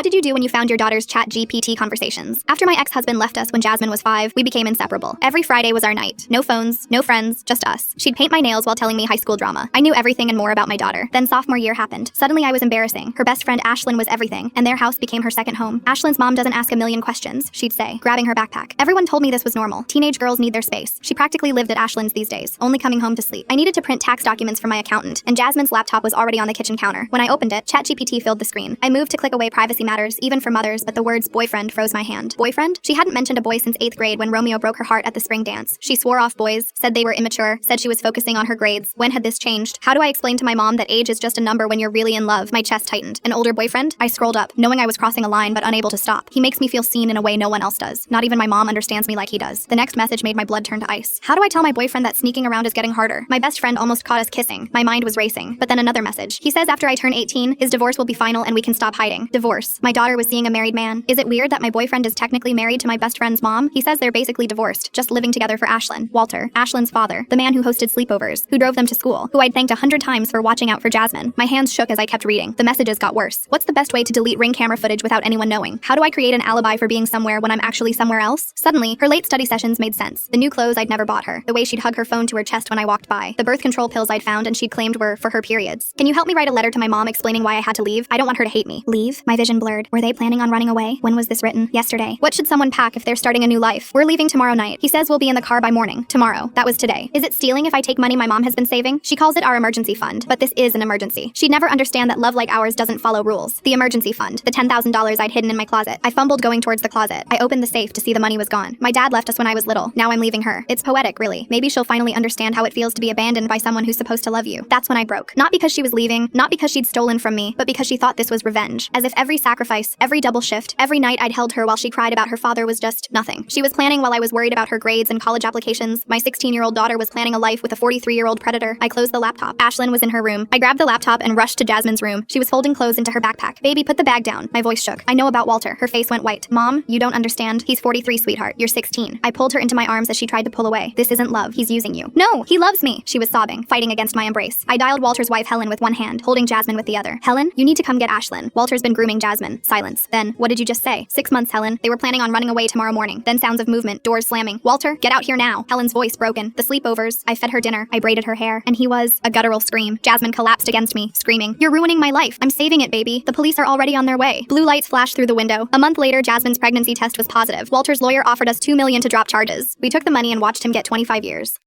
What did you do when you found your daughter's ChatGPT conversations? After my ex-husband left us when Jasmine was 5, we became inseparable. Every Friday was our night. No phones, no friends, just us. She'd paint my nails while telling me high school drama. I knew everything and more about my daughter. Then sophomore year happened. Suddenly I was embarrassing. Her best friend Ashlyn was everything, and their house became her second home. Ashlyn's mom doesn't ask a million questions, she'd say, grabbing her backpack. Everyone told me this was normal. Teenage girls need their space. She practically lived at Ashlyn's these days, only coming home to sleep. I needed to print tax documents for my accountant, and Jasmine's laptop was already on the kitchen counter. When I opened it, ChatGPT filled the screen. I moved to click away privacy matters, even for mothers, but the words boyfriend froze my hand. Boyfriend? She hadn't mentioned a boy since 8th grade when Romeo broke her heart at the spring dance. She swore off boys, said they were immature, said she was focusing on her grades. When had this changed? How do I explain to my mom that age is just a number when you're really in love? My chest tightened. An older boyfriend? I scrolled up, knowing I was crossing a line but unable to stop. He makes me feel seen in a way no one else does. Not even my mom understands me like he does. The next message made my blood turn to ice. How do I tell my boyfriend that sneaking around is getting harder? My best friend almost caught us kissing. My mind was racing. But then another message. He says after I turn 18, his divorce will be final and we can stop hiding. Divorce. My daughter was seeing a married man. Is it weird that my boyfriend is technically married to my best friend's mom? He says they're basically divorced, just living together for Ashlyn. Walter, Ashlyn's father, the man who hosted sleepovers, who drove them to school, who I'd thanked 100 times for watching out for Jasmine. My hands shook as I kept reading. The messages got worse. What's the best way to delete Ring camera footage without anyone knowing? How do I create an alibi for being somewhere when I'm actually somewhere else? Suddenly, her late study sessions made sense. The new clothes I'd never bought her, the way she'd hug her phone to her chest when I walked by, the birth control pills I'd found and she'd claimed were for her periods. Can you help me write a letter to my mom explaining why I had to leave? I don't want her to hate me. Leave? My vision blurred. Were they planning on running away? When was this written? Yesterday. What should someone pack if they're starting a new life? We're leaving tomorrow night. He says we'll be in the car by morning. Tomorrow. That was today. Is it stealing if I take money my mom has been saving? She calls it our emergency fund, but this is an emergency. She'd never understand that love like ours doesn't follow rules. The emergency fund. The $10,000 I'd hidden in my closet. I fumbled going towards the closet. I opened the safe to see the money was gone. My dad left us when I was little. Now I'm leaving her. It's poetic, really. Maybe she'll finally understand how it feels to be abandoned by someone who's supposed to love you. That's when I broke. Not because she was leaving, not because she'd stolen from me, but because she thought this was revenge. As if every sacrifice, every double shift, every night I'd held her while she cried about her father was just nothing. She was planning while I was worried about her grades and college applications. My 16-year-old daughter was planning a life with a 43-year-old predator. I closed the laptop. Ashlyn was in her room. I grabbed the laptop and rushed to Jasmine's room. She was folding clothes into her backpack. Baby, put the bag down. My voice shook. I know about Walter. Her face went white. Mom, you don't understand. He's 43, sweetheart. You're 16. I pulled her into my arms as she tried to pull away. This isn't love. He's using you. No, he loves me. She was sobbing, fighting against my embrace. I dialed Walter's wife Helen with one hand, holding Jasmine with the other. Helen, you need to come get Ashlyn. Walter's been grooming Jasmine. Silence. Then, what did you just say? 6 months, Helen. They were planning on running away tomorrow morning. Then sounds of movement, doors slamming. Walter, get out here now. Helen's voice broken. The sleepovers. I fed her dinner. I braided her hair. And he was a guttural scream. Jasmine collapsed against me, screaming, "You're ruining my life. I'm saving it, baby. The police are already on their way." Blue lights flashed through the window. A month later, Jasmine's pregnancy test was positive. Walter's lawyer offered us $2 million to drop charges. We took the money and watched him get 25 years.